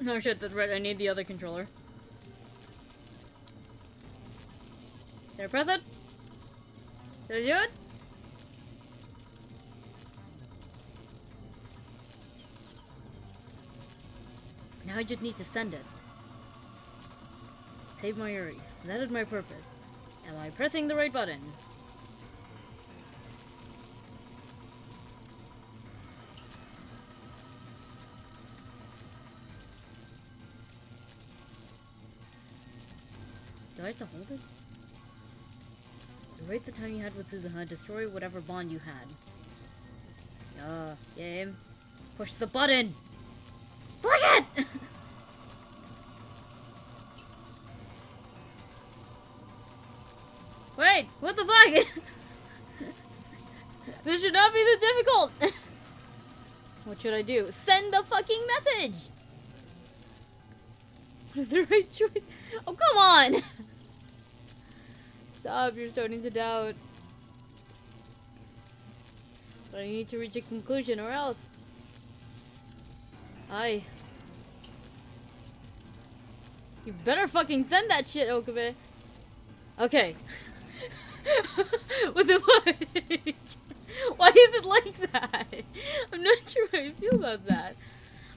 No shit, that's right. I need the other controller. Did I press it? Did I do it? Now I just need to send it. Save my Yuri. That is my purpose. Am I pressing the right button? Do I have to hold it? Erase the time you had with Suzuha. Destroy whatever bond you had. Game. Push the button! Push it! Wait, what the fuck? This should not be this difficult! What should I do? Send the fucking message! What is the right choice? Oh, come on! Stop, you're starting to doubt. But I need to reach a conclusion or else. Aye. You better fucking send that shit, Okabe. Okay. What the fuck? Why is it like that? I'm not sure how I feel about that.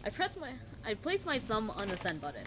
I place my thumb on the send button.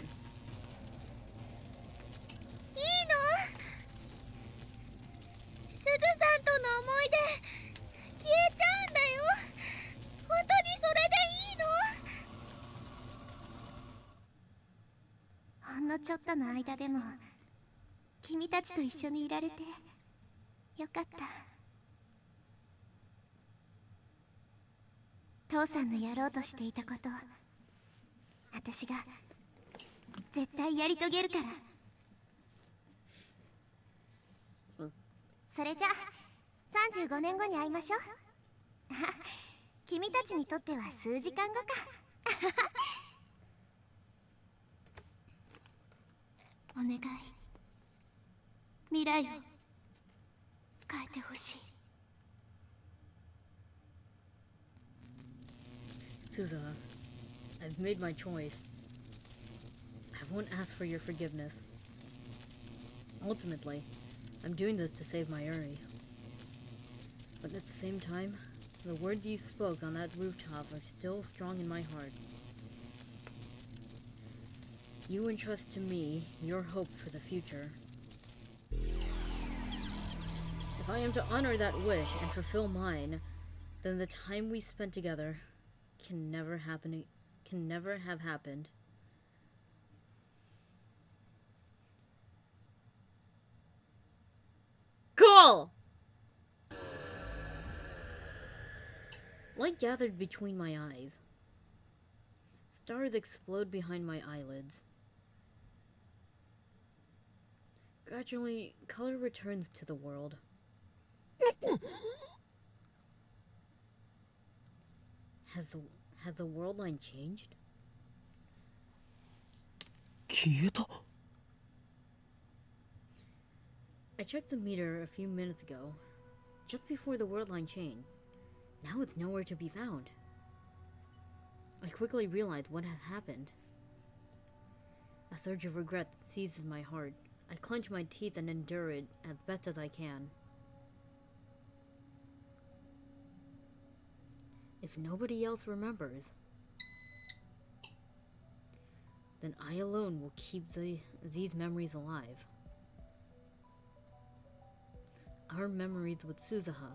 Suzuha, I've made my choice. I won't ask for your forgiveness. Ultimately, I'm doing this to save my Uri. But at the same time, the words you spoke on that rooftop are still strong in my heart. You entrust to me your hope for the future. If I am to honor that wish and fulfill mine, then the time we spent together can never have happened. Cool! Light gathered between my eyes. Stars explode behind my eyelids. Gradually, color returns to the world. Has the world line changed? 消えた I checked the meter a few minutes ago, just before the world line changed. Now it's nowhere to be found. I quickly realized what had happened. A surge of regret seizes my heart. I clench my teeth and endure it as best as I can. If nobody else remembers, then I alone will keep these memories alive. Our memories with Suzuha.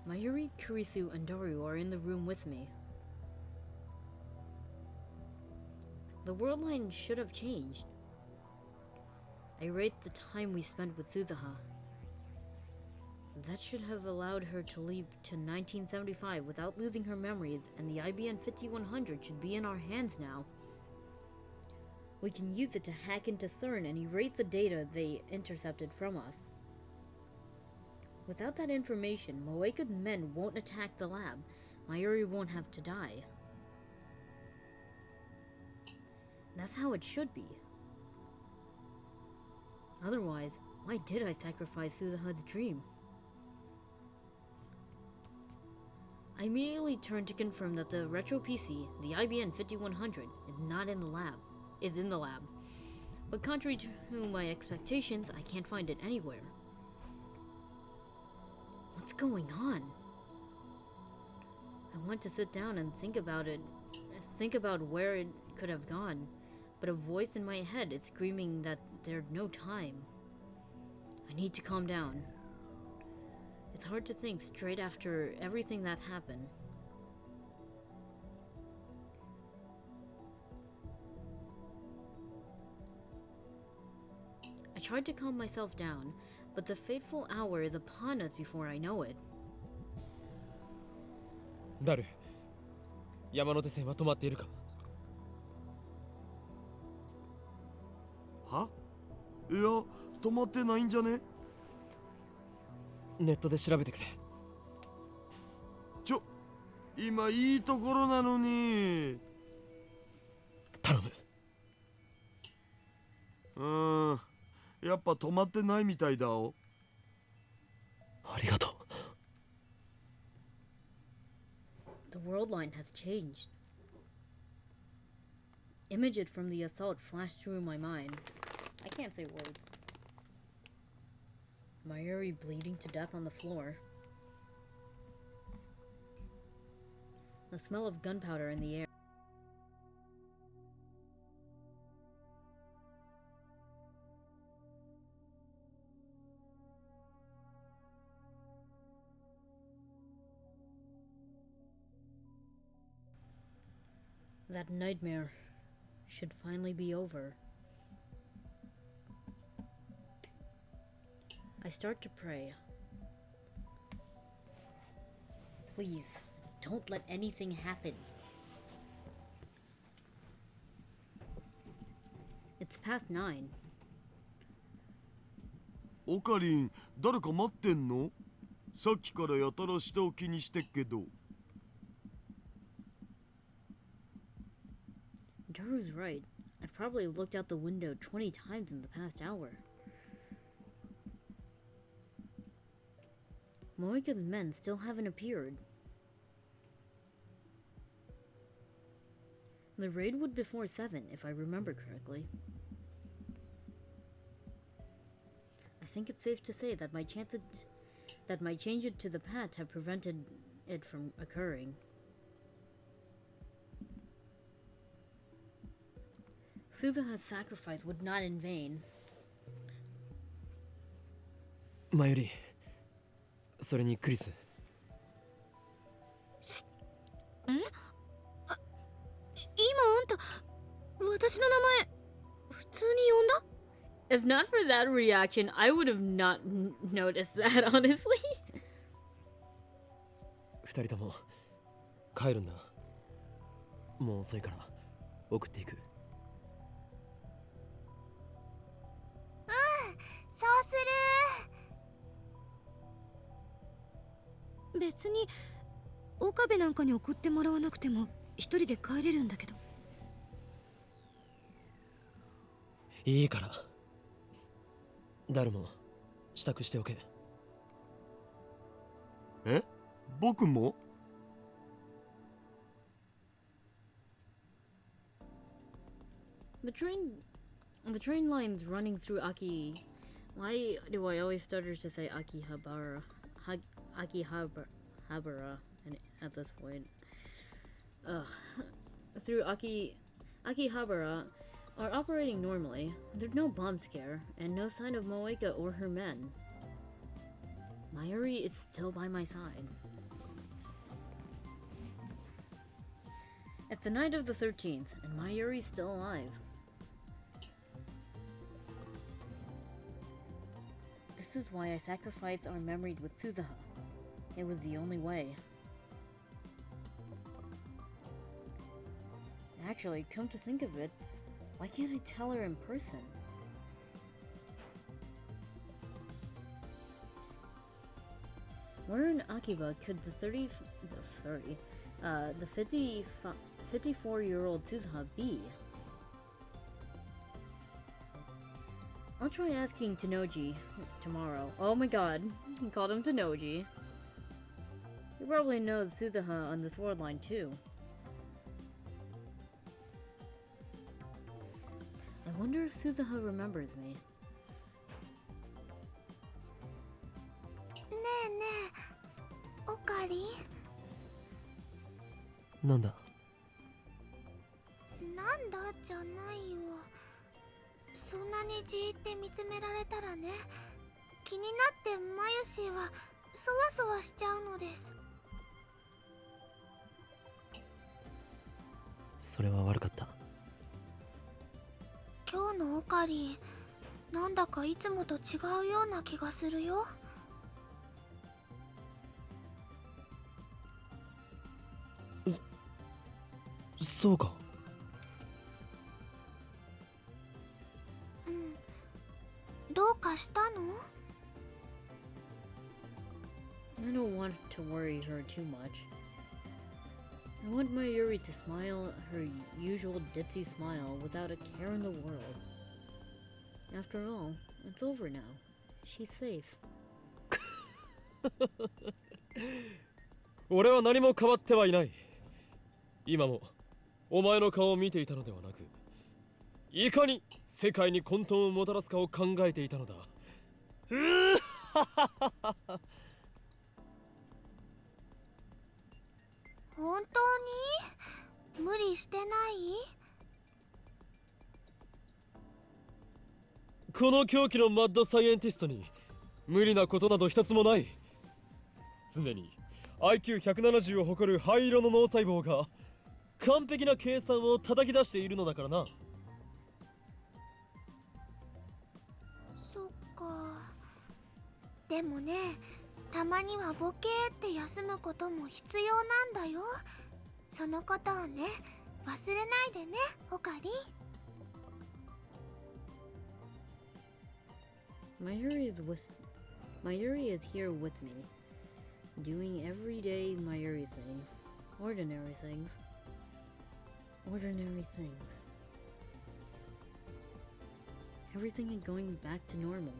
Mayuri, Kurisu, and Daru are in the room with me. The world line should have changed. I rate the time we spent with Suzuha. That should have allowed her to leap to 1975 without losing her memories, and the IBM 5100 should be in our hands now. We can use it to hack into CERN and erase the data they intercepted from us. Without that information, Moeka's men won't attack the lab. Mayuri won't have to die. That's how it should be. Otherwise, why did I sacrifice Suzuha's dream? I immediately turned to confirm that the retro PC, the IBM 5100, is not in the lab. Is in the lab. But contrary to my expectations, I can't find it anywhere. What's going on? I want to sit down and think about where it could have gone, but a voice in my head is screaming that there's no time. I need to calm down. It's hard to think straight after everything that happened. I tried to calm myself down, but the fateful hour is upon us before I know it. ダル、山手線は止まっているか？は？いや、止まってないんじゃね？ネットで調べてくれ。今いいところなのに。頼む。やっぱ止まってないみたいだお。ありがとう。The world line has changed. Images from the assault flashed through my mind. I can't say words. Mayuri bleeding to death on the floor. The smell of gunpowder in the air. That nightmare should finally be over. I start to pray. Please, don't let anything happen. It's past 9. オカリン、誰か待ってんの？さっきからやたら下を気にしてっけど。Daru's right. I've probably looked out the window 20 times in the past hour. Moika's men still haven't appeared. The raid would before 7, if I remember correctly. I think it's safe to say that my change it to the path have prevented it from occurring. Suzuha's sacrifice was not in vain. マユリ、それにクリス。今あんた、私の名前普通に呼んだ？ If not for that reaction, I would have not noticed that, honestly. 二人とも帰るんだ。もう遅いから送っていく。そうする。別に岡部なんかに送ってもらわなくても一人で帰れるんだけど。いいから。誰も支度しておけ。え？僕も？ The train line's running through Aki. Why do I always stutter to say Akihabara? Akihabara at this point. Through Akihabara are operating normally. There's no bomb scare and no sign of Moeka or her men. Mayuri is still by my side. It's the night of the 13th, and Mayuri's still alive. This is why I sacrificed our memories with Suzuha. It was the only way. Actually, come to think of it, why can't I tell her in person? Where in Akiba could the 54-year-old Suzuha be? I'll try asking Tanoji tomorrow. Oh my god, he called him Tanoji. You probably know Suzuha on this world line too. I wonder if Suzuha remembers me. ねえねえ、オカリン。なんだ。なんだじゃないよ。そんなにじーって見つめられたらね、気になってマユシーはそわそわしちゃうのです。それは悪かった。今日のオカリン、なんだかいつもと違うような気がするよ。そうか。うん。どうかしたの？ I don't want to worry her too much. I want Mayuri to smile her usual ditzy smile without a care in the world. After all, it's over now. She's safe. 俺は何も変わってはいない。今もお前の顔を見ていたのではなく、いかに世界に混沌をもたらすかを考えていたのだ。本当に？無理してない？この狂気のマッドサイエンティストに無理なことなど一つもない。常に IQ170 を誇る灰色の脳細胞が完璧な計算を叩き出しているのだからな。そっか。でもね、たまにはボケーって休むことも必要なんだよ。そのことをね、忘れないでね、オカリン。Mayuri is here with me, doing everyday Mayuri things, ordinary things. Ordinary things. Everything is going back to normal.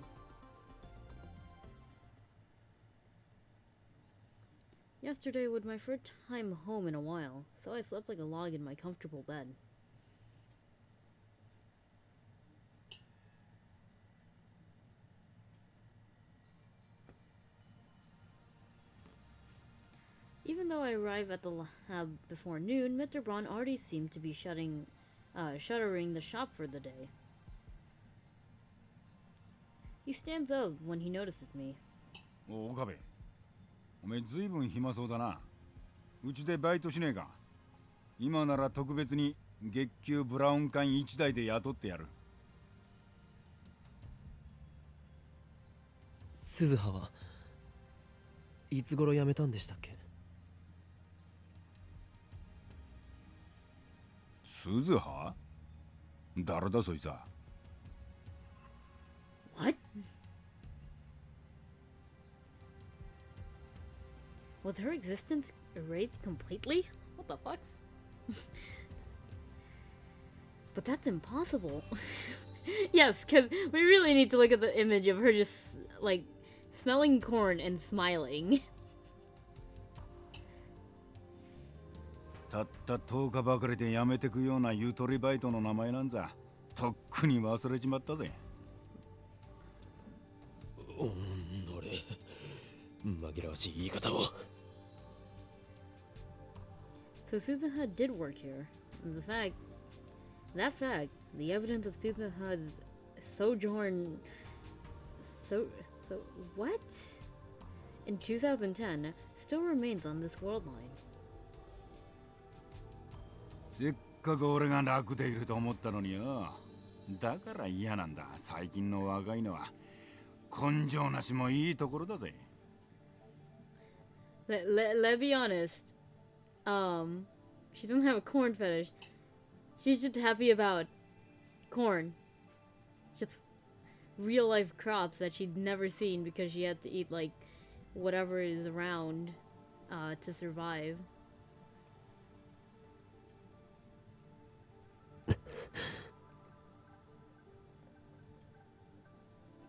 Yesterday was my first time home in a while, so I slept like a log in my comfortable bed. Even though I arrived at the lab before noon, Mr. Braun already seemed to be shuttering the shop for the day. He stands up when he notices me. お岡部、おめえずいぶん暇そうだな。うちでバイトしねえか。今なら特別に月給ブラウン管1台で雇ってやる。鈴葉はいつ頃辞めたんでしたっけ？鈴葉？誰だそいつは。What? Was her existence erased completely? What the fuck? But that's impossible. Yes, because we really need to look at the image of her just, like, smelling corn and smiling. たった10日ばかりで辞めてくようなゆとりバイトの名前なんざとっくに忘れちまったぜ。おんのれ、紛らわしい言い方を。So Suzuha did work here. The evidence of Suzuha's sojourn, what? In 2010, still remains on this world line. せっかく俺が楽でいると思ったのによ。だから嫌なんだ。最近の若いのは根性なしもいいところだぜ。Let's be honest. She doesn't have a corn fetish. She's just happy about corn. Just real life crops that she'd never seen because she had to eat like whatever is around to survive.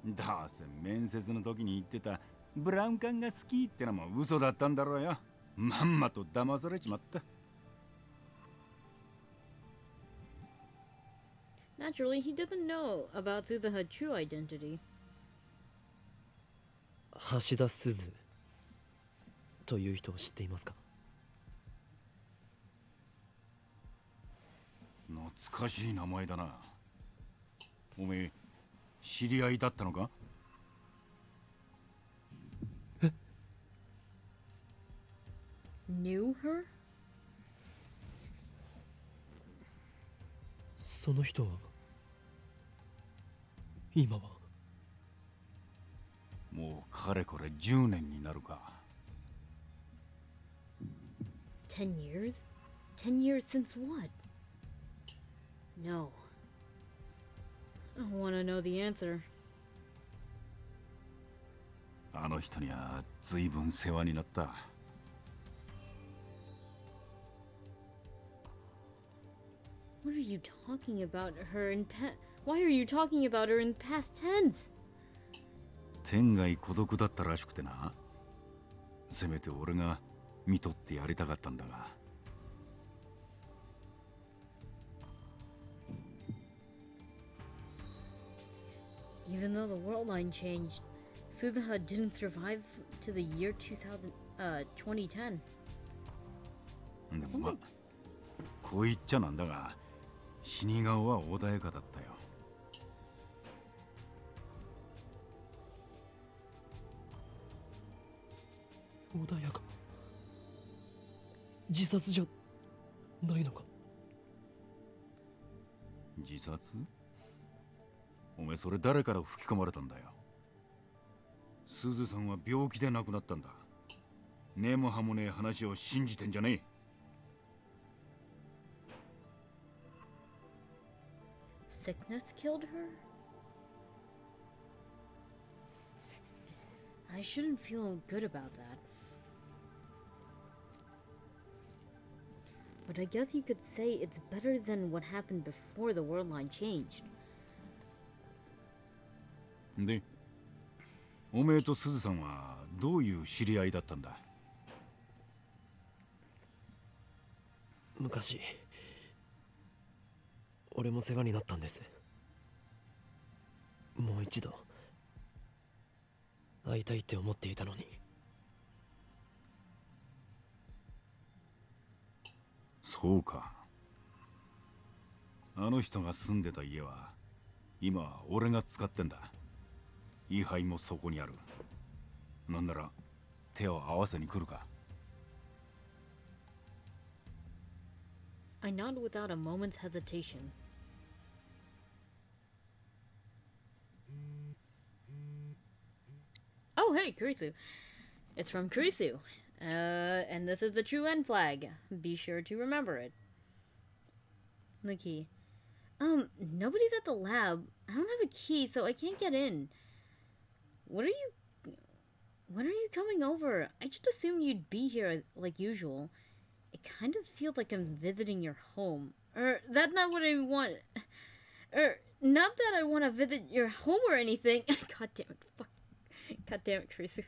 どうせ面接の時に言ってたブラウン管が好きってのも嘘だったんだろうよ。まんまと騙されちまった。 Naturally, he doesn't know about Suzuha's true identity. 橋田鈴という人を知っていますか？懐かしい名前だな。おめえ知り合いだったのか？ Knew her? その人は今はもうかれこれ10年になるか。 10 years? 10 years since what? No. I want to know the answer. あの人には随分世話になった。 What are you talking about her in Why are you talking about her in past tense? 天涯孤独だったらしくてな。せめて俺が見とってやりたかったんだが。 Even though the world line changed, Suzuha didn't survive to the year 2010. でもまあこう言っちゃなんだが、死に顔は穏やかだったよ。 穏やか。自殺じゃないのか？自殺？おめえそれ誰から吹き込まれたんだよ。すずさんは病気で亡くなったんだ。根も葉もねえ話を信じてんじゃねえ。 Sickness killed her? I shouldn't feel good about that. But I guess you could say it's better than what happened before the world line changed. で、おめえとすずさんはどういう知り合いだったんだ？昔俺も世話になったんです。もう一度会いたいって思っていたのに。そうか。あの人が住んでた家は今は俺が使ってんだ。位牌もそこにある。なんなら手を合わせに来るか。 I nod without a moment's hesitation. Oh, hey, Kurisu. It's from Kurisu. And this is the true end flag. Be sure to remember it. The key. Nobody's at the lab. I don't have a key, so I can't get in. When are you coming over? I just assumed you'd be here like usual. It kind of feels like I'm visiting your home. That's not what I want. Not that I want to visit your home or anything. God damn it. Fuck. God damn it, Kurisu.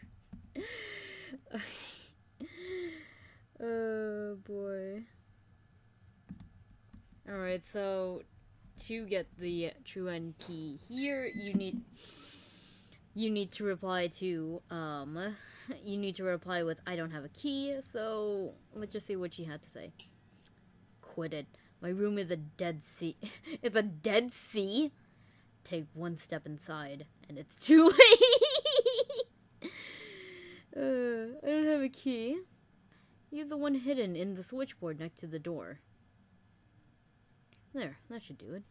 Oh, boy. Alright, so to get the true end key here, you need to reply to, you need to reply with, I don't have a key, so let's just see what she had to say. Quit it. My room is a dead sea. It's a dead sea? Take one step inside, and it's too late! I don't have a key. Use the one hidden in the switchboard next to the door. There, that should do it.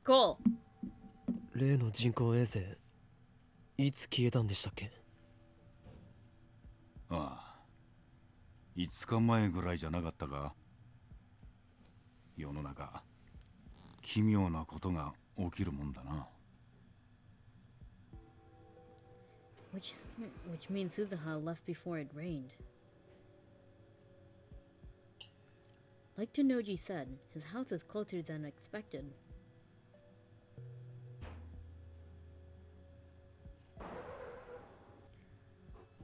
Cool. 例の人工衛星いつ消えたんでしたっけ？ああ、5日前ぐらいじゃなかったか。世の中奇妙なことが起きるもんだな。 Which means Suzuha left before it rained. Like Tanoji said, his house is closer than expected.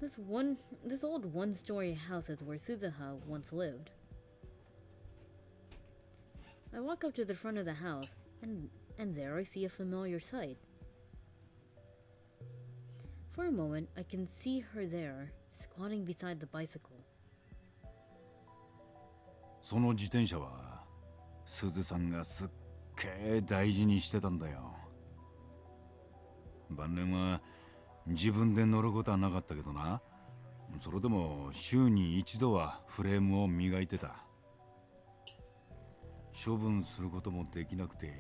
This old one-story house is where Suzuha once lived. I walk up to the front of the house, and there I see a familiar sight. For a moment, I can see her there, squatting beside the bicycle. その自転車はすずさんがすっげえ大事にしてたんだよ。晩年は自分で乗ることはなかったけどな。それでも週に一度はフレームを磨いてた。処分することもできなくて、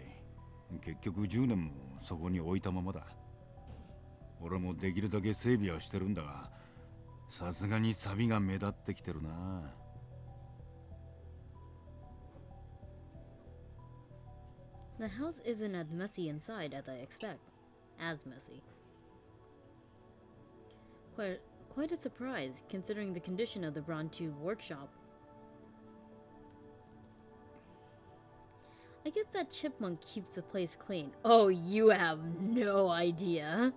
結局10年もそこに置いたままだ。俺もできるだけ整備はしてるんだが、さすがに錆が目立ってきてるな。The house isn't as messy inside as I expect. As messy. Quite a surprise, considering the condition of the Brontu workshop. I guess that chipmunk keeps the place clean. Oh, you have no idea.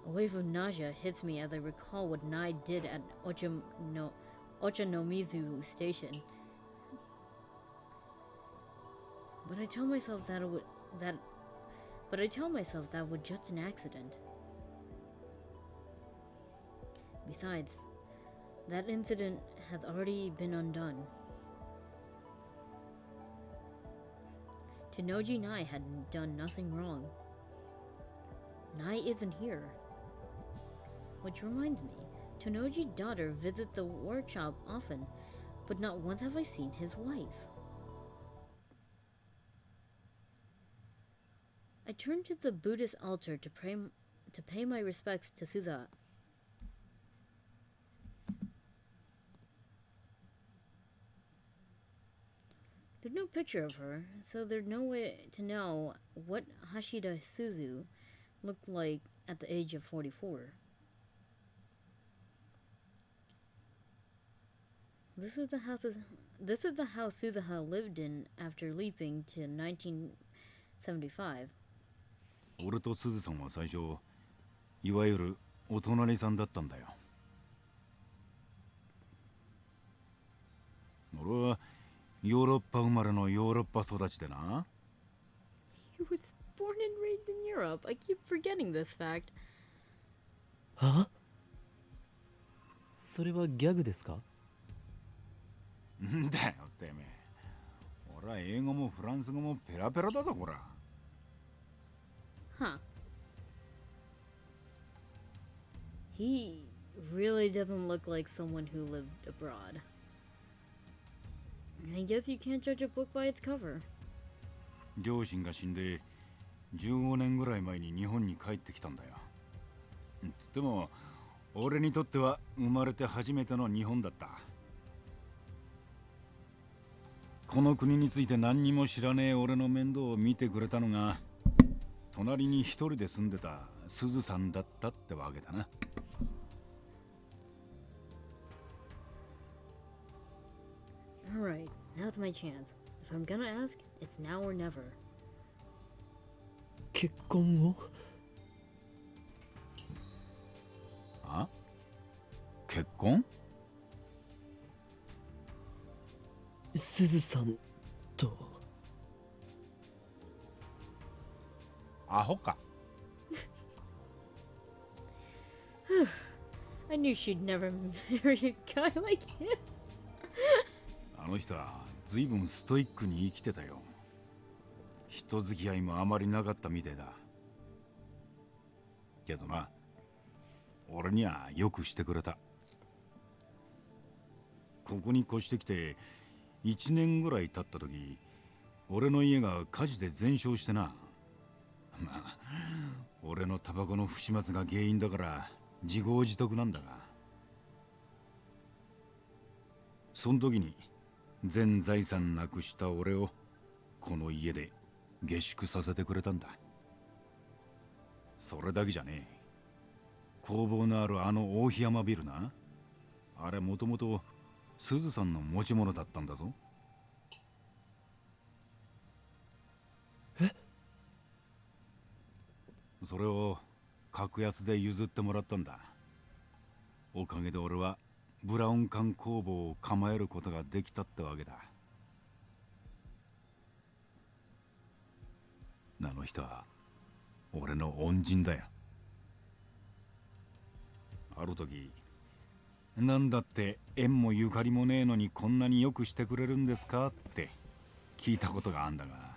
A wave of nausea hits me as I recall what Nai did at Ochanomizu Station. But I tell myself that was just an accident. Besides, that incident has already been undone. Tenoji Nai had done nothing wrong. Nai isn't here. Which reminds me, Tenoji's daughter visits the workshop often, but not once have I seen his wife. I turn to the Buddhist altar to pay my respects to Suzuha. There's no picture of her, so there's no way to know what Hashida Suzu looked like at the age of 44. This is the house Suzuha lived in after leaping to 1975. 俺とすずさんは最初、いわゆるお隣さんだったんだよ。俺はヨーロッパ生まれのヨーロッパ育ちでな。He was born and raised in Europe. I keep forgetting this fact. は？それはギャグですか？んだよてめえ。俺は英語もフランス語もペラペラだぞこら。Huh. He really doesn't look like someone who lived abroad. I guess you can't judge a book by its cover. 両親が死んで15年ぐらい前に日本に帰ってきたんだよ。つっても俺にとっては生まれて初めての日本だった。この国について何にも知らねえ俺の面倒を見てくれたのが隣に一人で住んでたすずさんだったってわけだな。Alright, now's my chance. If I'm gonna ask, it's now or never. 結婚を？あ？結婚？すずさんと。アホか。I knew she'd never marry a guy like him. あの人は随分ストイックに生きてたよ。人付き合いもあまりなかったみてえだ。けどな、俺にはよくしてくれた。ここに越してきて1年ぐらい経った時、俺の家が火事で全焼してな。まあ、俺のタバコの不始末が原因だから自業自得なんだが、その時に全財産なくした俺をこの家で下宿させてくれたんだ。それだけじゃねえ。工房のあるあの大檜山ビルな、あれもともとすずさんの持ち物だったんだぞ。え？それを格安で譲ってもらったんだ。おかげで俺はブラウン管工房を構えることができたってわけだ。あの人は俺の恩人だよ。ある時、なんだって縁もゆかりもねえのにこんなによくしてくれるんですかって聞いたことがあんだが、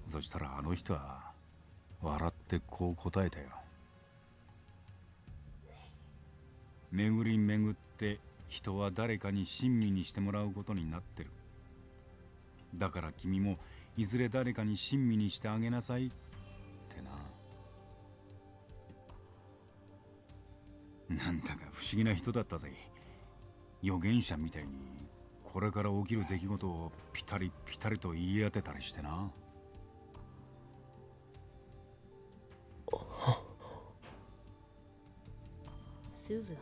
そしたらあの人は笑ってこう答えたよ。巡り巡って人は誰かに親身にしてもらうことになってる。だから君もいずれ誰かに親身にしてあげなさいってな。なんだか不思議な人だったぜ。預言者みたいにこれから起きる出来事をピタリピタリと言い当てたりしてな。Suzuha.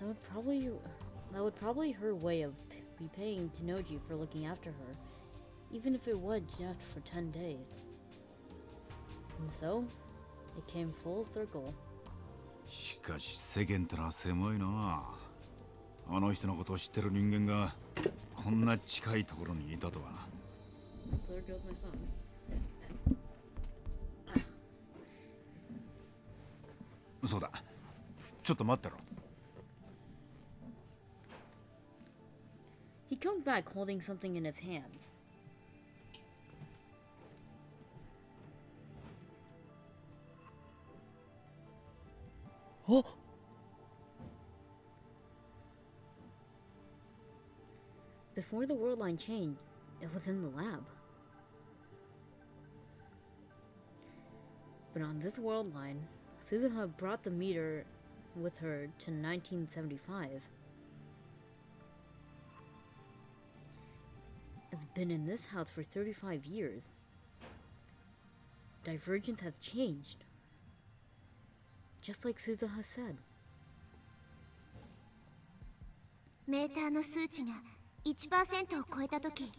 That would probably her way of repaying Tenoji for looking after her, even if it was just for 10 days. And so, it came full circle. しかし世間ってのは狭いな。あの人のことを知ってる人間がこんな近いところにいたとは。There goes my phone. そうだ、ちょっと待ってろ。He comes back holding something in his hands. Oh! Before the world line changed, it was in the lab. But on this world line, Suzuha brought the meter with her to 1975. It's been in this house for 35 years. Divergence has changed. Just like Suzuha said. メーターの数値が 1% を超えたとき、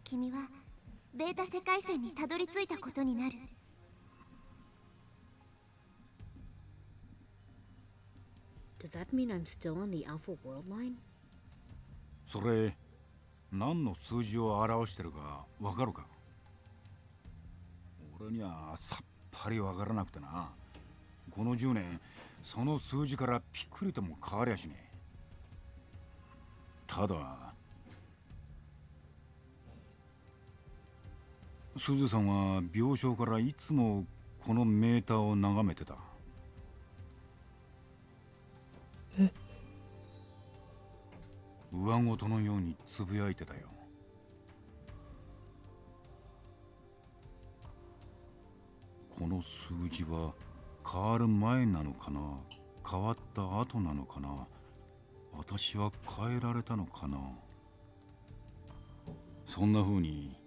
君はベータ世界線にたどり着いたことになる。Does that mean I'm still on the Alpha World line? それ何の数字を表してるかわかるか？俺にはさっぱりわからなくてな。この10年その数字からピクリとも変わりゃしねえ。ただすずさんは病床からいつもこのメーターを眺めてた。上ごとのようにつぶやいてたよ。この数字は変わる前なのかな、変わった後なのかな、私は変えられたのかな。そんな風に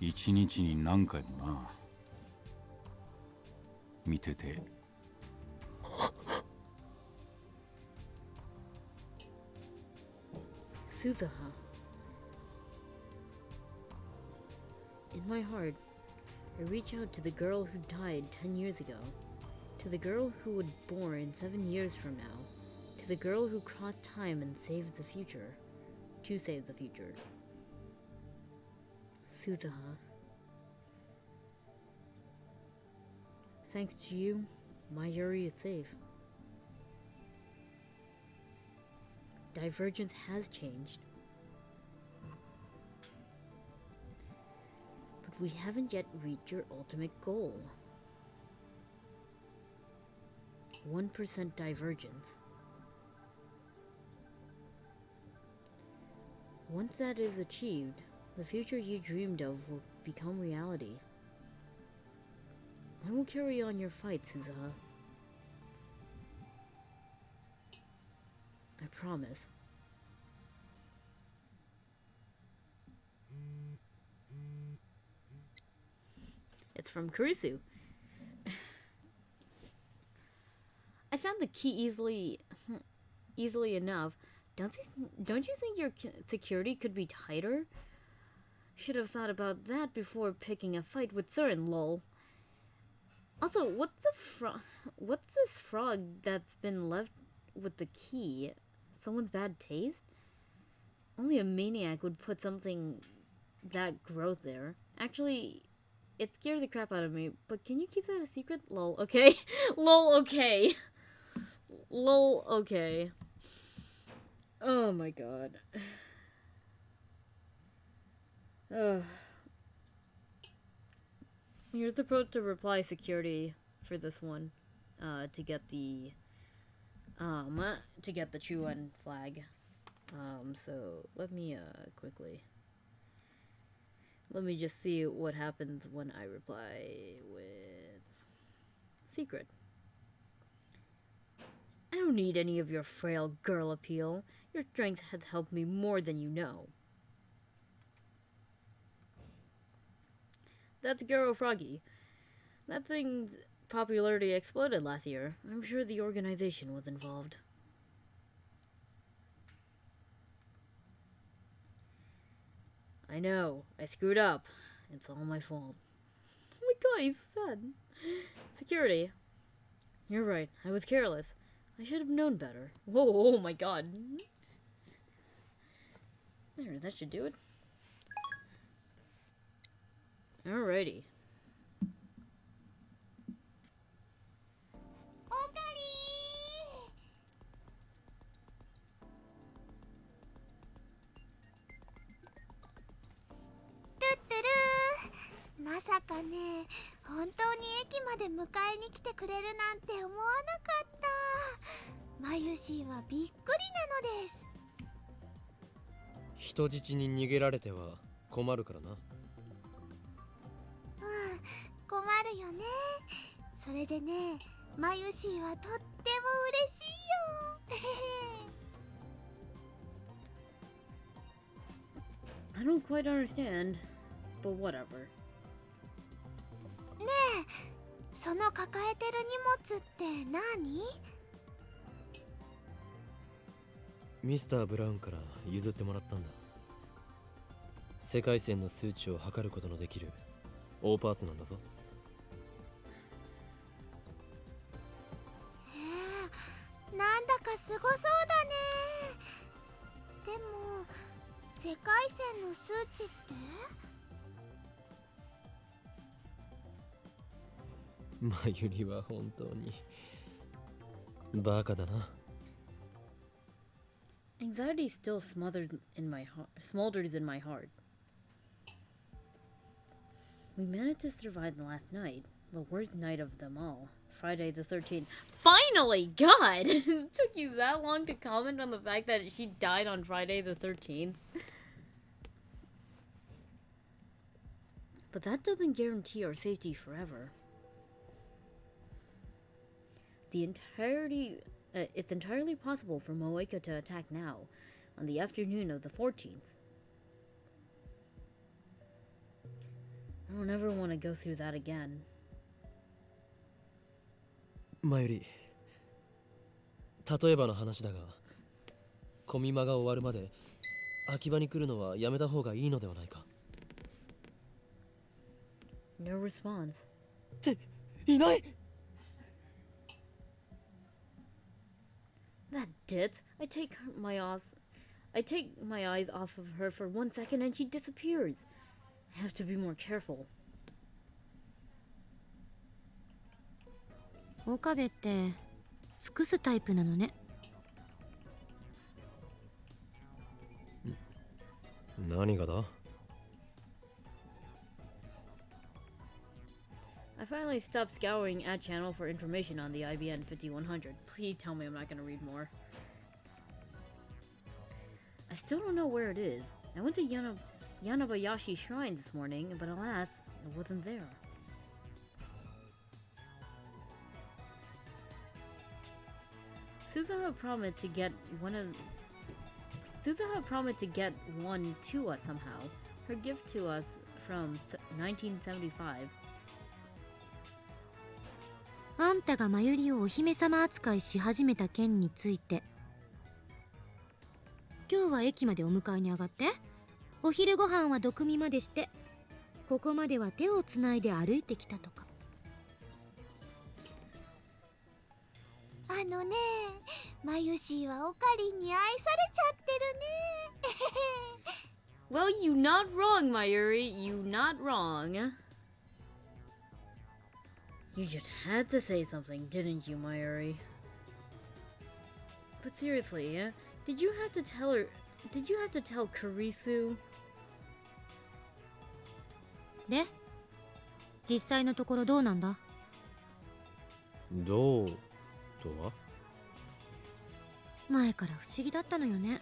一日に何回もな。見ててSuzuha. In my heart, I reach out to the girl who died 10 years ago, to the girl who was born 7 years from now, to the girl who crossed time and saved the future, to save the future. Suzuha. Thanks to you, my Yuri is safe. Divergence has changed. But we haven't yet reached your ultimate goal. 1% divergence. Once that is achieved, the future you dreamed of will become reality. I will carry on your fight, Suzuha. I promise. It's from Kurisu. I found the key easily enough, Don't you think your security could be tighter? Should have thought about that before picking a fight with Surin, lol. Also, what's this frog that's been left with the key? Someone's bad taste? Only a maniac would put something that gross there. Actually, it scares the crap out of me, but can you keep that a secret? Lol, okay. Lol, okay. Lol, okay. Oh my god. You're supposed to reply security for this one, to get the Chuan flag. So let me let me just see what happens when I reply with secret. I don't need any of your frail girl appeal. Your strength has helped me more than you know. That's Garo Froggy. That thing's popularity exploded last year. I'm sure the organization was involved. I know. I screwed up. It's all my fault. Oh my god, he's so sad. Security. You're right. I was careless. I should have known better. Whoa, oh my god. There, that should do it. Alrighty.まさかね、本当に駅まで迎えに来てくれるなんて思わなかった。マユシーはびっくりなのです。人質に逃げられては困るからな。困るよね。それでね、マユシーはとっても嬉しいよ。I don't quite understand, but whatever. ねえ、その抱えてる荷物って何？ミスター・ブラウンから譲ってもらったんだ。世界線の数値を測ることのできる大パーツなんだぞ。なんだかすごそうだね。でも世界線の数値って？マユリは本当にバカだな。Anxiety still smoldered in my heart. We managed to survive the last night, the worst night of them all, Friday the 13th. Finally! God! It took you that long to comment on the fact that she died on Friday the 13th. But that doesn't guarantee our safety forever. It's entirely possible for Moeka to attack now, on the afternoon of the 14th. I don't ever want to go through that again. マユリ、例えばの話だが、コミマが終わるまで秋葉に来るのはやめた方がいいのではないか。No response. っていない。That ditz! I take my eyes off of her for 1 second and she disappears. I have to be more careful. 岡部って尽くすタイプなのね。何がだ？ I finally stopped scouring ad channel for information on the IBN 5100. Please tell me I'm not gonna read more. I still don't know where it is. I went to Yanabayashi Shrine this morning, but alas, it wasn't there. Suzuha promised to get one to us somehow. Her gift to us from 1975. あんたがマユリをお姫様扱いし始めた件について。今日は駅までお迎えに上がって、お昼ご飯は毒味までして、ここまでは手をつないで歩いてきたとか。あのね、マユシーはオカリンに愛されちゃってるね。Well, you not wrong, Mayuri. You not wrong. You just had to say something, didn't you, Mayuri? But seriously, did you have to tell her? Did you have to tell Kurisu? で、実際のところどうなんだ？どうとは？前から不思議だったのよね。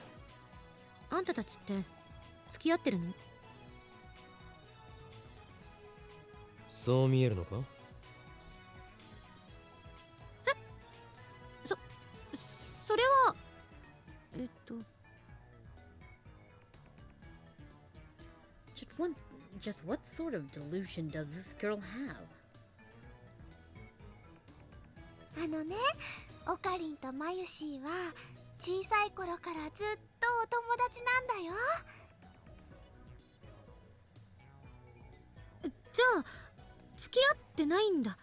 あんたたちって付き合ってるの？そう見えるのか？それはJust what sort of delusion does this girl have? あのね、オカリンとマユシーは小さい頃からずっとお友達なんだよ。じゃあ付き合ってないんだ。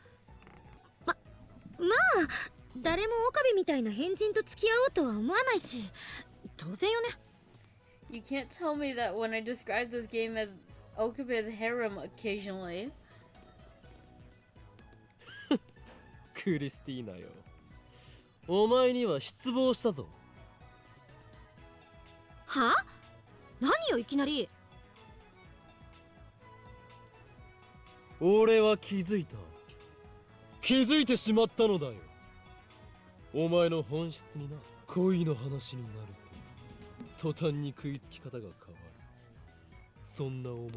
まあ誰もオカビみたいな変人と付き合おうとは思わないし、当然よね。You can't tell me that when I describe this game as Okabe's harem occasionally. クリスティーナよ、お前には失望したぞ。は？何よいきなり。俺は気づいてしまったのだよ。お前の本質にな。恋の話になると途端に食いつき方が変わる。そんなお前は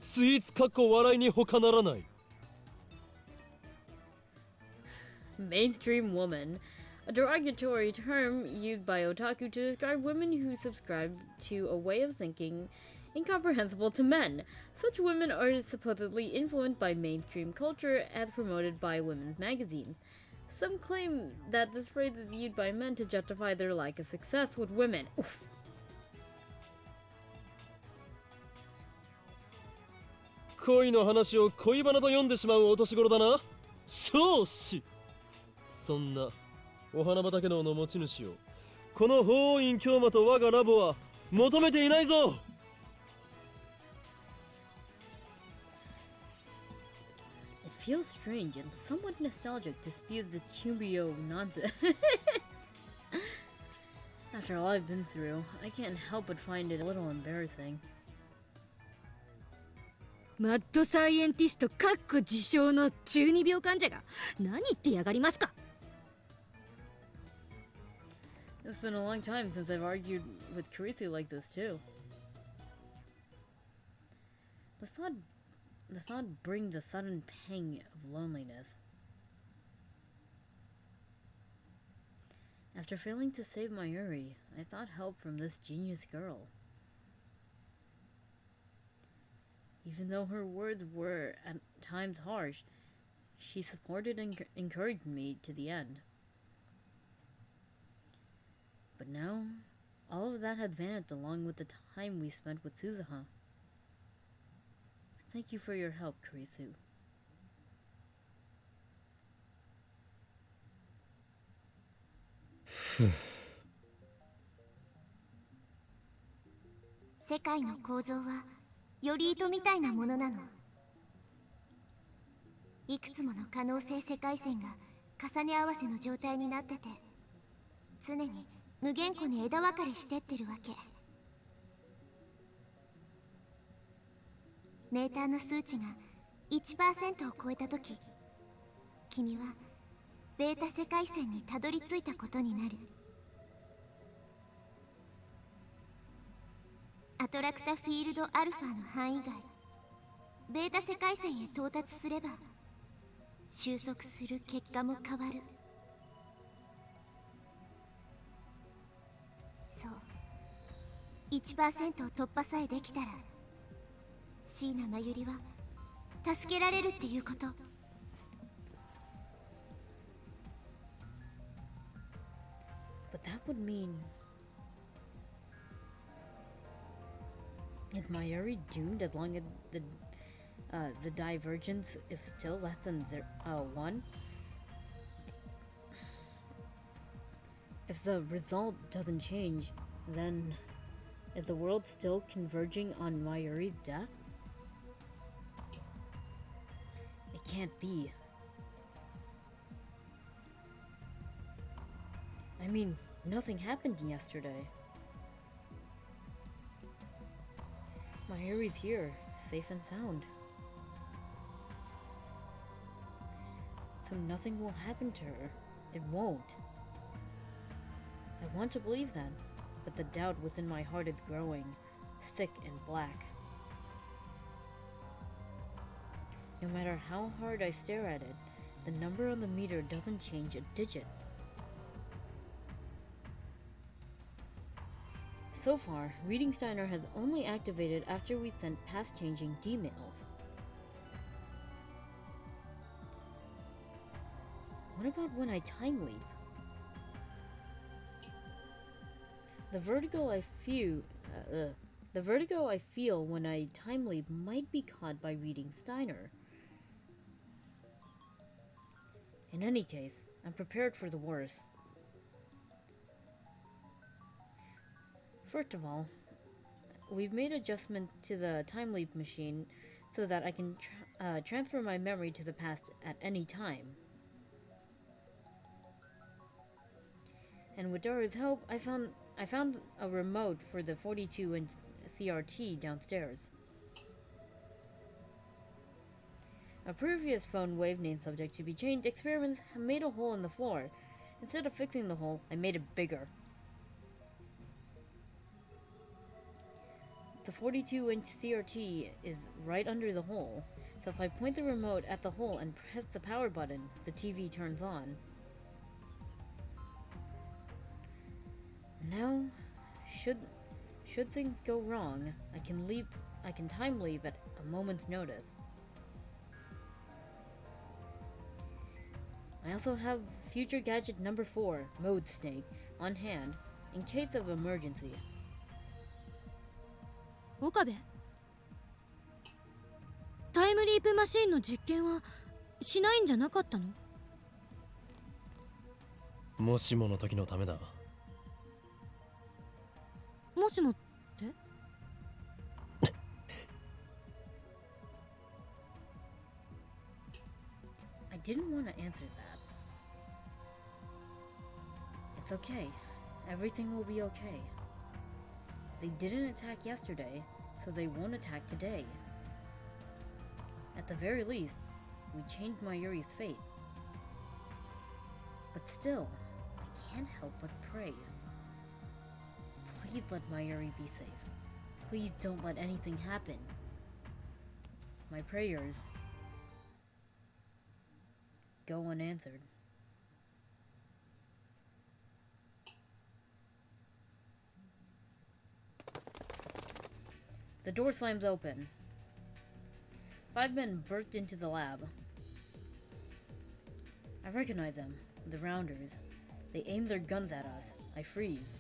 スイーツかっこ笑いに他ならない。Mainstream woman, a derogatory term used by otaku to describe women who subscribe to a way of thinking incomprehensible to men. Such women are supposedly influenced by mainstream culture as promoted by women's magazines. Some claim that this phrase is used by men to justify their lack of success with women. Oof. 恋の話を恋バナと読んでしまうお年頃だな。少子。そんなお花畑の持ち主をこの法院京馬と我がラボは求めていないぞ。It feels strange and somewhat nostalgic to spew the Chubio nonsense. After all I've been through, I can't help but find it a little embarrassing. マッドサイエンティストかっこ自称の中二病患者が何言ってやがりますか。It's been a long time since I've argued with Kurisu like this too. The thought brings a sudden pang of loneliness. After failing to save Mayuri, I sought help from this genius girl. Even though her words were at times harsh, she supported and encouraged me to the end. But now, all of that had vanished along with the time we spent with Suzuha. Thank you for your help, Kurisu. 世界の構造はより糸みたいなものなの。いくつもの可能性世界線が重ね合わせの状態になってて、常に無限個に枝分かれしてってるわけ。メーターの数値が 1% を超えた時、君はベータ世界線にたどり着いたことになる。アトラクタフィールドアルファの範囲外、ベータ世界線へ到達すれば収束する結果も変わる。そう、1% を突破さえできたら椎名真由里は助けられるっていうこと。But that would mean Is Mayuri doomed as long as the divergence is still less than 1? If the result doesn't change, then is the world still converging on Mayuri's death? It can't be. I mean, nothing happened yesterday. Mayuri's here, safe and sound. So nothing will happen to her. It won't. I want to believe that, but the doubt within my heart is growing, thick and black. No matter how hard I stare at it, the number on the meter doesn't change a digit. So far, Reading Steiner has only activated after we sent past-changing D-mails. What about when I time leap? The vertigo I feel when I time leap might be caught by Reading Steiner. In any case, I'm prepared for the worst. First of all, we've made adjustment to the time leap machine so that I can transfer my memory to the past at any time. And with Dara's help, I found a remote for the 42-inch CRT downstairs. A previous phone wave name subject to be changed experiments have made a hole in the floor. Instead of fixing the hole, I made it bigger. The 42-inch CRT is right under the hole, so if I point the remote at the hole and press the power button, the TV turns on. Now, should things go wrong, I can time leap at a moment's notice. I also have future gadget number 4, Mode Snake, on hand in case of emergency. 岡部、タイムリープマシーンの実験はしないんじゃなかったの？もしもの時のためだ。もしもって？ I didn't want to answer that. It's okay. Everything will be okay. They didn't attack yesterday, so they won't attack today. At the very least, we changed Mayuri's fate. But still, I can't help but pray. Please let Mayuri be safe. Please don't let anything happen. My prayers go unanswered. The door slams open. 5 men burst into the lab. I recognize them, the Rounders. They aim their guns at us. I freeze.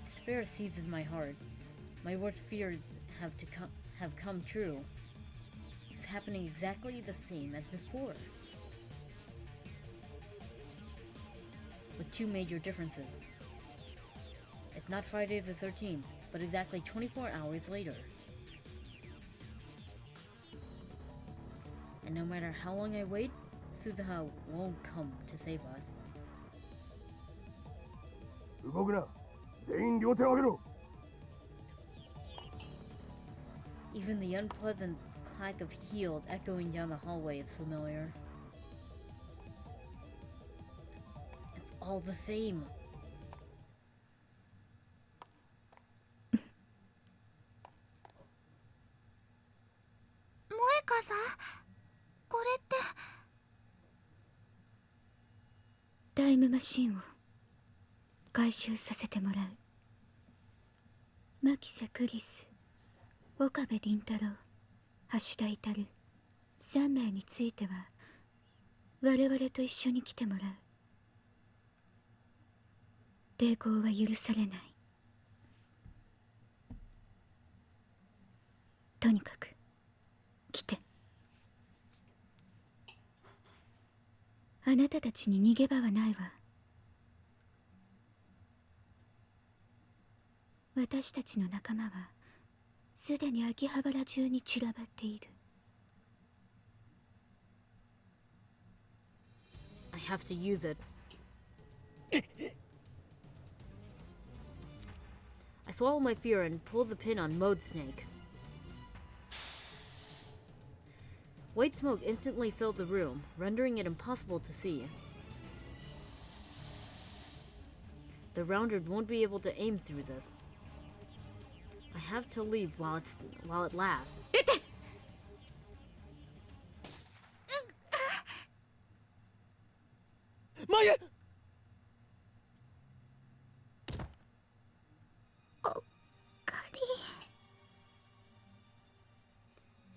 Despair seizes my heart. My worst fears have come true. It's happening exactly the same as before. With 2 major differences. It's not Friday the 13th, but exactly 24 hours later. And no matter how long I wait, Suzuha won't come to save us. 動くな。全員両手を上げろ。 Even the unpleasant clack of heels echoing down the hallway is familiar. It's all the same. 萌香さん、これって。タイムマシンを回収させてもらう。牧瀬クリス、岡部倫太郎、橋田至3名については我々と一緒に来てもらう。抵抗は許されない。とにかく来て。あなたたちに逃げ場はないわ。私たちの仲間はすでに秋葉原中に散らばっている。I have to use it. I swallow my fear and pull the pin on Mode Snake. White smoke instantly filled the room, rendering it impossible to see. The Rounded won't be able to aim through this. I have to leave while it lasts. マユ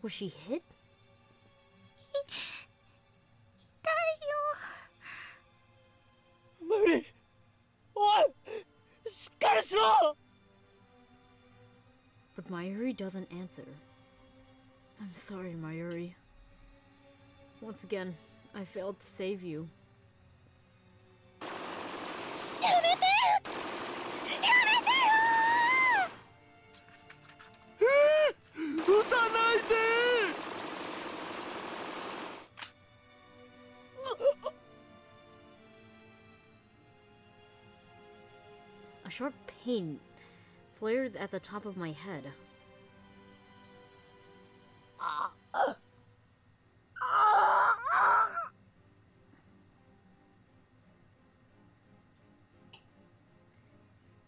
Was she hit? 無理おいしっかりしろ But Mayuri doesn't answer. I'm sorry, Mayuri. Once again, I failed to save you. 撃たないで。 A sharp pain flares at the top of my head.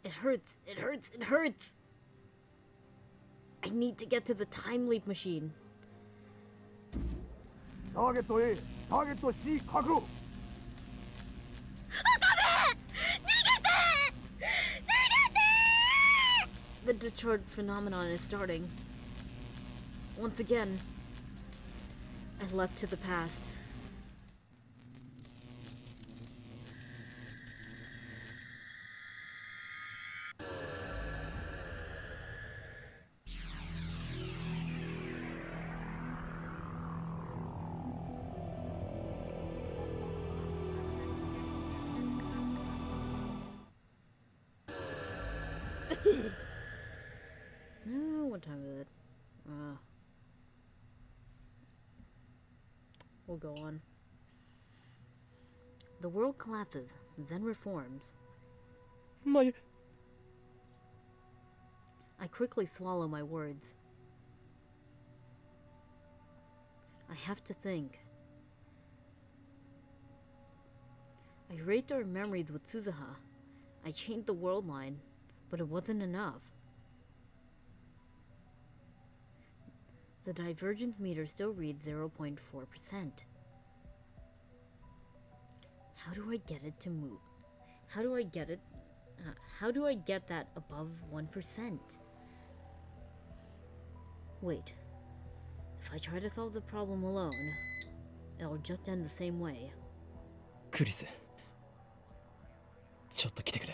It hurts, it hurts, it hurts! I need to get to the time leap machine. ターゲット A、ターゲット C 確保。 The Detroit phenomenon is starting. Once again, I leapt to the past. What time is it? We'll go on. The world collapses, then reforms. マユ I quickly swallow my words. I have to think. I raked our memories with Suzuha. I changed the world line, but it wasn't enough. The divergence meter still reads 0.4%. How do I get it to move? How do I get that above 1%? Wait. If I try to solve the problem alone, it'll just end the same way. クリスちょっと来てくれ。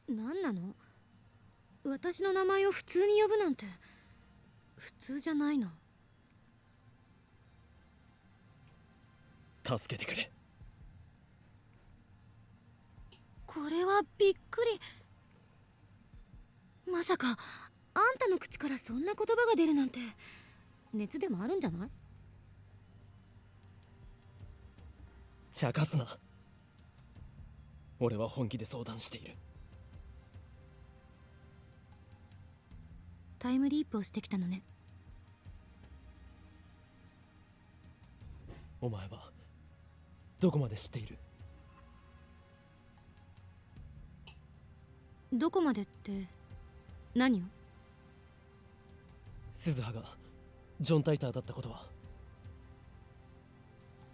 何なの？私の名前を普通に呼ぶなんて普通じゃないの。助けてくれ。これはびっくり。まさかあんたの口からそんな言葉が出るなんて熱でもあるんじゃない？茶化すな。俺は本気で相談している。タイムリープをしてきたのね。お前はどこまで知っている？どこまでって何を？鈴葉がジョン・タイターだったことは。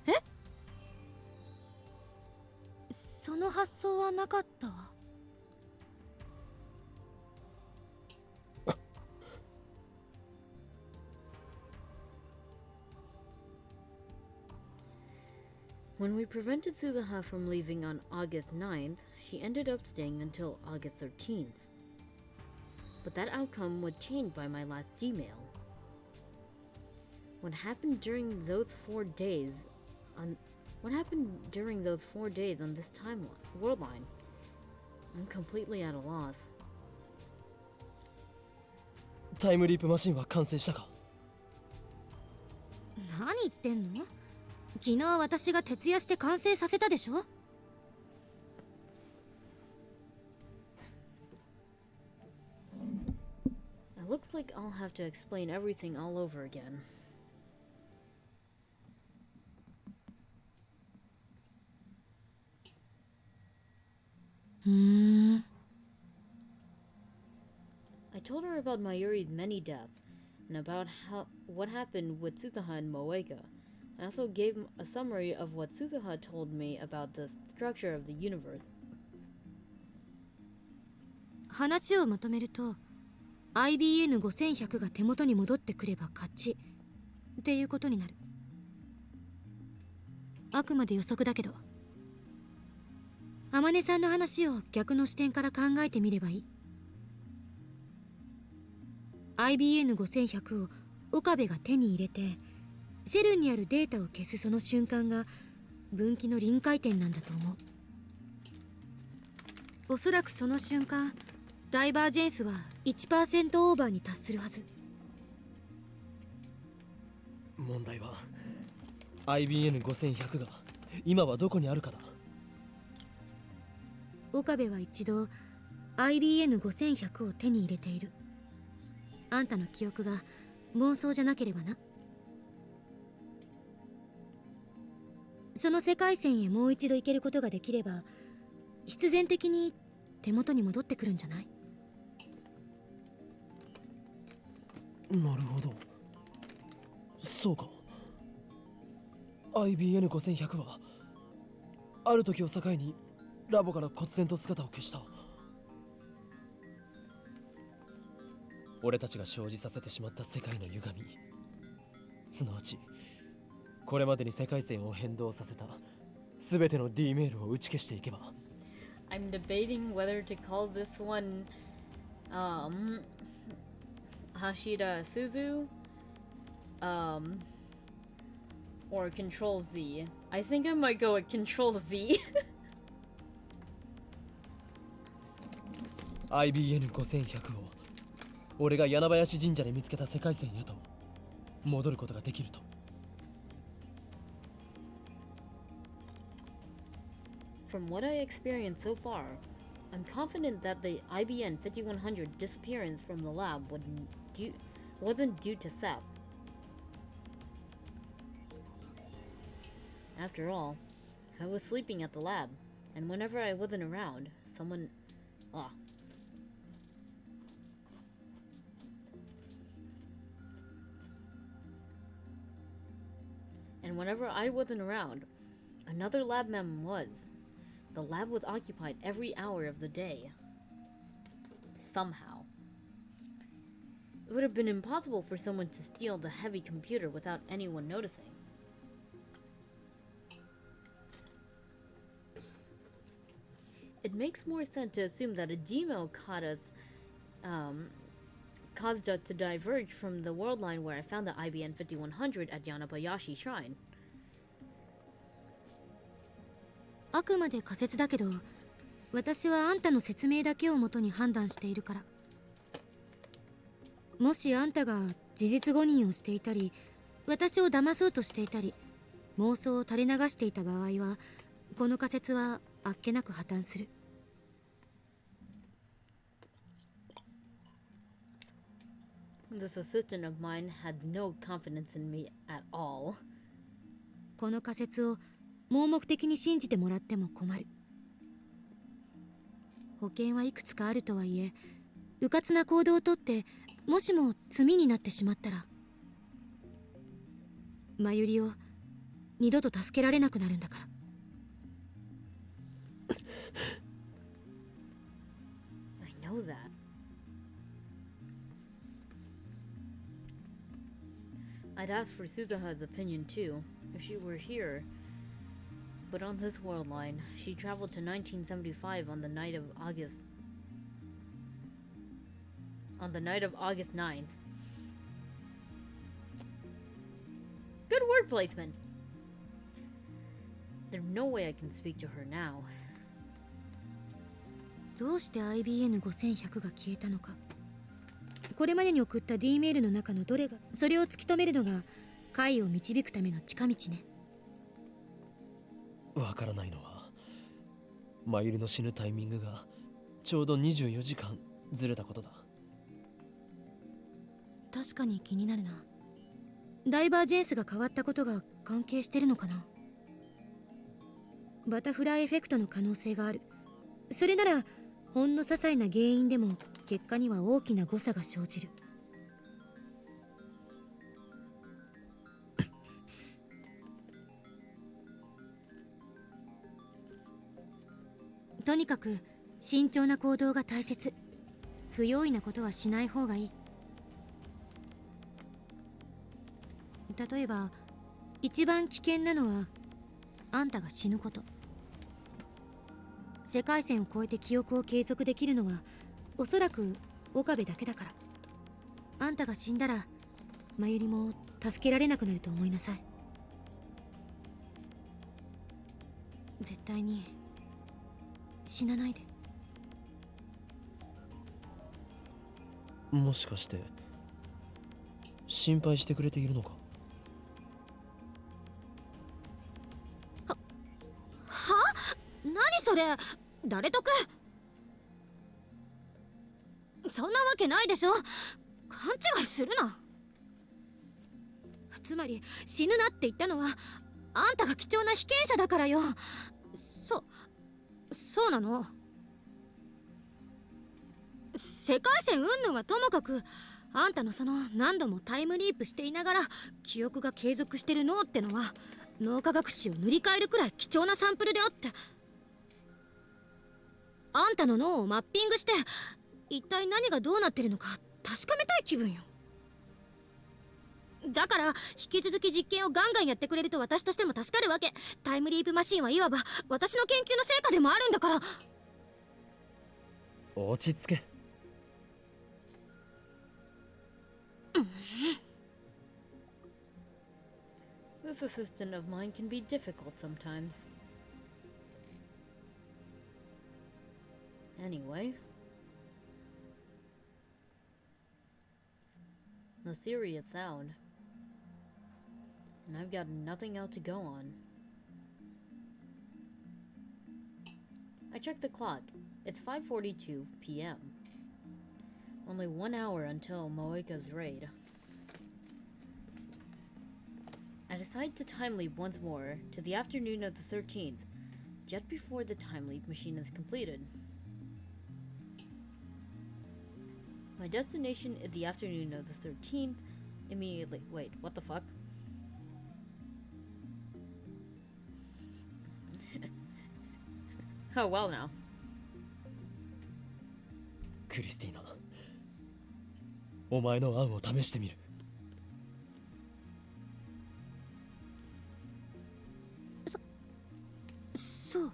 え？その発想はなかったわ。When we prevented Suzuha from leaving on August 9th, she ended up staying until August 13th. But that outcome was changed by my last Gmail. What happened during those 4 days on this timeline, world line? I'm completely at a loss. タイムリープマシンは完成したか？何言ってんの？昨日私が徹夜して完成させたでしょ。It looks like I'll have to explain everything all over again. I told her about Mayuri's many deaths, and about what happened with Suzuha and Moeka. I also gave a summary of what Suzuha told me about the structure of the universe. 話をまとめると、IBN5100 が手元に戻ってくれば勝ちっていうことになる。あくまで予測だけど、天音さんの話を逆の視点から考えてみればいい。IBN5100 を岡部が手に入れて、セルンにあるデータを消すその瞬間が分岐の臨界点なんだと思う。おそらくその瞬間、ダイバージェンスは 1% オーバーに達するはず。問題は IBN5100 が今はどこにあるかだ。岡部は一度 IBN5100 を手に入れている。あんたの記憶が妄想じゃなければな。その世界線へもう一度行けることができれば、必然的に手元に戻ってくるんじゃない？なるほど。そうか。IBN5100 はある時を境にラボから忽然と姿を消した。俺たちが生じさせてしまった世界の歪み、すなわちこれまでに世界線を変動させた全ての D メールを打ち消していけば。 I'm debating whether to call this one Hashira Suzu or Control Z. I think I might go with Control Z. IBN5100 を俺が柳林神社で見つけた世界線へと戻ることができると。From what I experienced so far, I'm confident that the IBN 5100 disappearance from the lab wasn't due to theft. After all, I was sleeping at the lab, and whenever I wasn't around, another lab member was. The lab was occupied every hour of the day. Somehow. It would have been impossible for someone to steal the heavy computer without anyone noticing. It makes more sense to assume that a Gmail caused us to diverge from the world line where I found the IBN 5100 at Yanabayashi Shrine. あくまで仮説だけど、私はあんたの説明だけをもとに判断しているから。もしあんたが事実誤認をしていたり、私を騙そうとしていたり、妄想を垂れ流していた場合は、この仮説はあっけなく破綻する。This assistant of mine had no confidence in me at all. この仮説を盲目的に信じてもらっても困る。保険はいくつかあるとはいえ、迂闊な行動をとってもしも罪になってしまったら、真由里を二度と助けられなくなるんだから。I know that. I'd ask for Suzuha's opinion too, if she were here. But on this world line, she traveled to 1975 on the night of on the night of August 9th. Good word placement. There's no way I can speak to her now. どうして IBN5100 が消えたのか。これまでに送った D メールの中のどれがそれを突き止めるのが解を導くための近道ね。わからないのはマユリの死ぬタイミングがちょうど24時間ずれたことだ。確かに気になるな。ダイバージェンスが変わったことが関係してるのかな。バタフライエフェクトの可能性がある。それならほんの些細な原因でも結果には大きな誤差が生じる。とにかく慎重な行動が大切。不用意なことはしない方がいい。例えば一番危険なのはあんたが死ぬこと。世界線を越えて記憶を継続できるのはおそらく岡部だけだから。あんたが死んだらマユリも助けられなくなると思いなさい。絶対に死なないで。もしかして心配してくれているのか。何それ、誰得。そんなわけないでしょ。勘違いするな。つまり死ぬなって言ったのはあんたが貴重な被験者だからよ。そうなの。世界線云々はともかく、あんたのその何度もタイムリープしていながら記憶が継続してる脳ってのは脳科学史を塗り替えるくらい貴重なサンプルであって、あんたの脳をマッピングして一体何がどうなってるのか確かめたい気分よ。だから引き続き実験をガンガンやってくれると私としても助かるわけ。タイムリープマシンはいわば私の研究の成果でもあるんだから。落ち着け。This assistant of mine can be difficult sometimes. Anyway, the theory is sound, and I've got nothing else to go on. I checked the clock. It's 5:42 p.m. Only 1 hour until Moeka's raid. I decide to time leap once more to the afternoon of the 13th, just before the time leap machine is completed. My destination is the afternoon of the 13th. Immediately. Wait, what the fuck? Oh, well now. クリスティーナ、お前の案を試してみる。そう。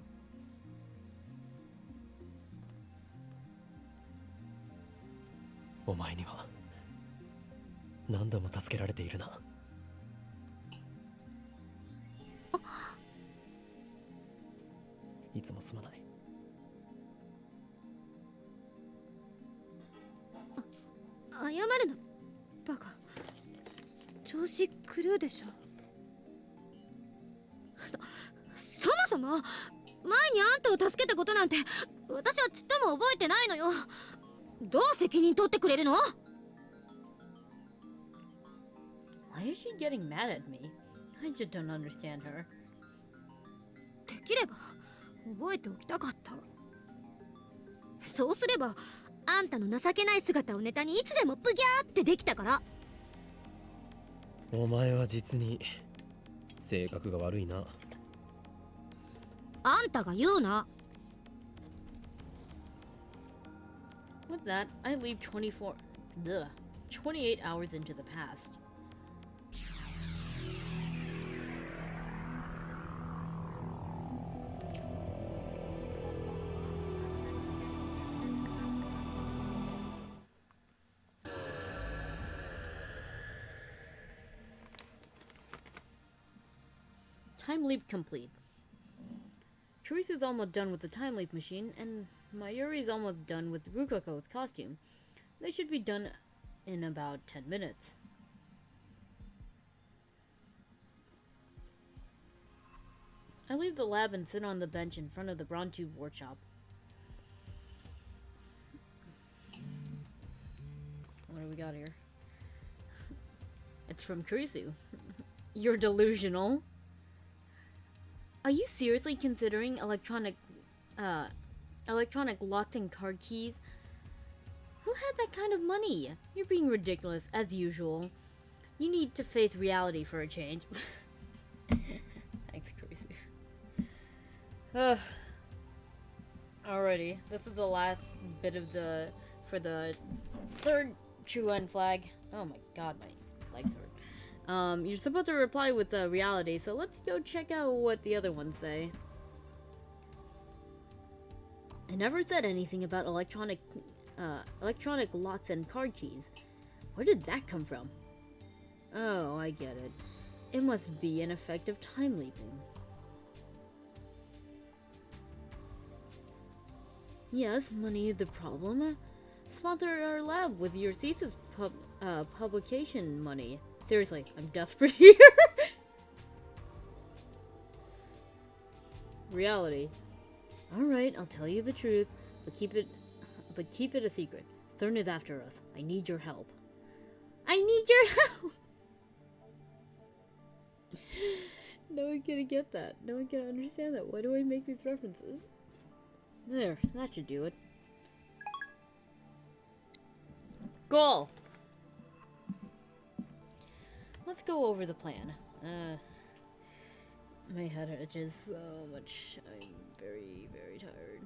お前には何度も助けられているな。いつもすまない。謝るな、バカ。調子狂うでしょ。そもそも前にあんたを助けたことなんて私はちっとも覚えてないのよ。どう責任取ってくれるの？ Why is she getting mad at me? I just don't understand her. できれば覚えておきたかった。そうすればあんたの情けない姿をネタにいつでもブギャーってできたから。お前は実に性格が悪いな。あんたが言うな。With that, I leave 28 hours into the past. Time leap complete. Teresa's almost done with the time leap machine, and Mayuri's almost done with Rukako's costume. They should be done in about 10 minutes. I leave the lab and sit on the bench in front of the Bronze Tube workshop. What do we got here? It's from Kurisu. You're delusional. Are you seriously considering electronic locked and card keys? Who had that kind of money? You're being ridiculous, as usual. You need to face reality for a change. Thanks, Kurisu. Alrighty, this is the last bit of for the third true end flag. Oh my god, my legs hurt. You're supposed to reply with reality, so let's go check out what the other ones say. I never said anything about electronic locks and card keys. Where did that come from? Oh, I get it. It must be an effect of time leaping. Yes, money is the problem. Sponsor our lab with your thesis publication money. Seriously, I'm desperate here. Reality. Alright, I'll tell you the truth, but keep it a secret. Thurn is after us. I need your help. I need your help! No one can get that. No one can understand that. Why do I make these references? There, that should do it. Goal! Let's go over the plan. My head itches so much. I'm very, very tired.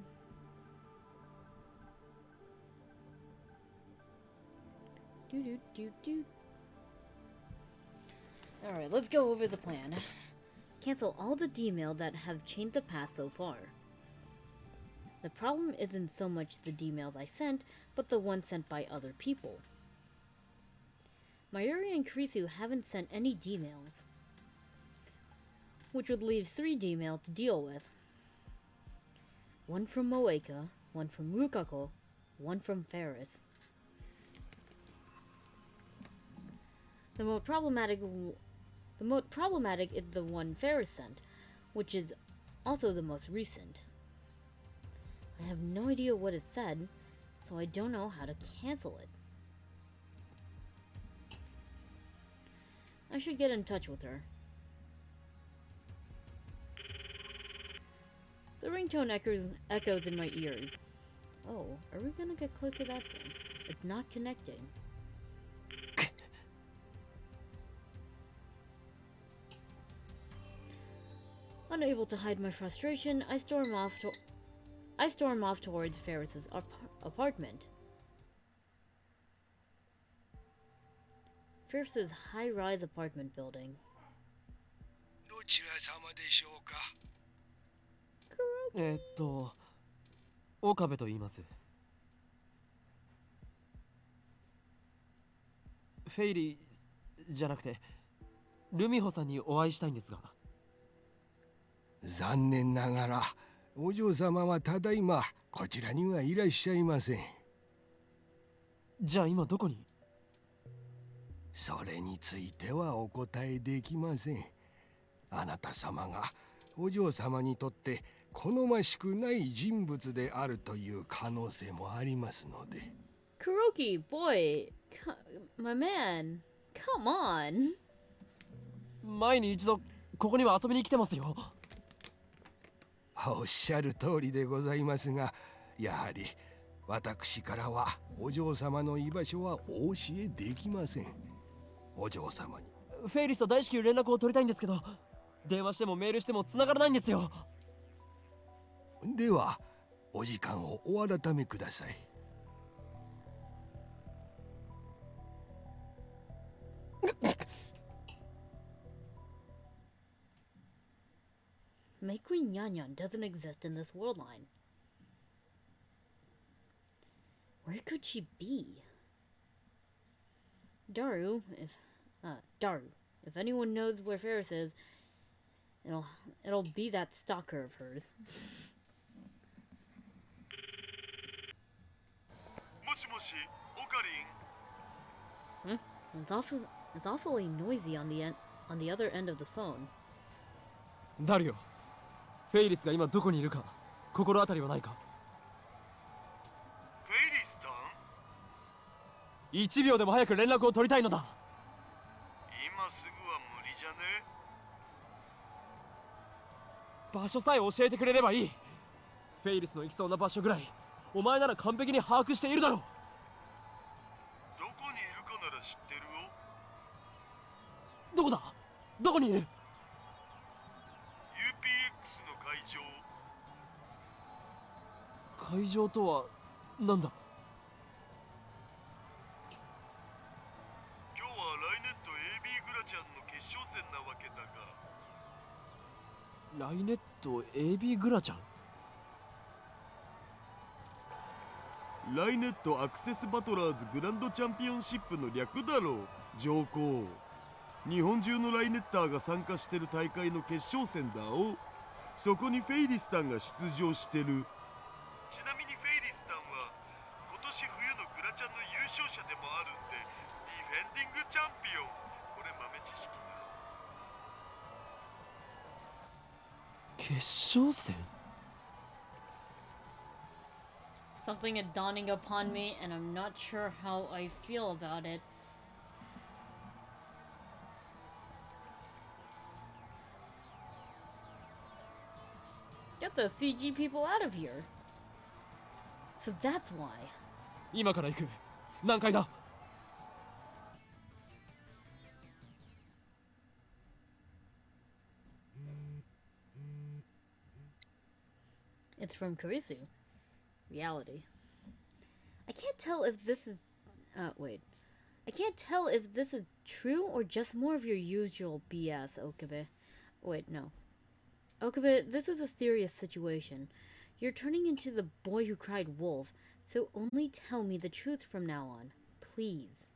Alright, let's go over the plan. Cancel all the D-mail that have changed the past so far. The problem isn't so much the D-mails I sent, but the ones sent by other people. Mayuri and Kurisu haven't sent any D-mails, which would leave 3 D-mail to deal with. One from Moeka, one from Rukako, one from Ferris. The most problematic is the one Ferris sent, which is also the most recent. I have no idea what it said, so I don't know how to cancel it. I should get in touch with her. The ringtone echoes in my ears. Oh, are we gonna get close to that thing? It's not connecting. Unable to hide my frustration, I storm off towards Ferris's apartment. Ferris's high-rise apartment building. どちら様でしょうか。岡部と言います。フェイリーじゃなくてルミホさんにお会いしたいんですが。残念ながらお嬢様はただいまこちらにはいらっしゃいません。じゃあ今どこに？それについてはお答えできません。あなた様がお嬢様にとって好ましくない人物であるという可能性もありますので。Kuroki, boy, my man, come on. 前に一度ここには遊びに来てますよ。おっしゃる通りでございますが、やはり私からはお嬢様の居場所はお教えできません。お嬢様にフェイリスと大至急連絡を取りたいんですけど、電話してもメールしても繋がらないんですよ。ではお時間をお改めください。My Queen Nyanyan doesn't exist in this world line. Where could she be? Daru, if anyone knows where Ferris is, It'll it'll be that stalker of hers. もしもし、オカリン。 It's awfully noisy on the other end of the phone. ダリオ、フェイリスが今どこにいるか心当たりはないか。フェイリスタン？ 1秒でも早く連絡を取りたいのだ。今すぐは無理じゃね？場所さえ教えてくれればいい。フェイリスの行きそうな場所ぐらいお前なら完璧に把握しているだろう。どこにいるかなら知ってるよ。どこだ？どこにいる？ UPX の会場。会場とはなんだ？今日はライネット AB グラちゃんの決勝戦なわけだが。ライネット AB グラちゃん。ライネットアクセスバトラーズグランドチャンピオンシップの略だろう、上皇。日本中のライネッターが参加してる大会の決勝戦だお。そこにフェイリスタンが出場してる。ちなみにフェイリスタンは今年冬のグラちゃんの優勝者でもあるんで、ディフェンディングチャンピオン。これ豆知識だ。決勝戦？ Something is dawning upon me, and I'm not sure how I feel about it. Get the CG people out of here. So that's why. 今から行く。何階だ？ It's from Kurisu. Reality. I can't tell if this is... wait. I can't tell if this is true or just more of your usual BS, Okabe. Wait, no. Okabe, this is a serious situation. You're turning into the boy who cried wolf, so only tell me the truth from now on. Please.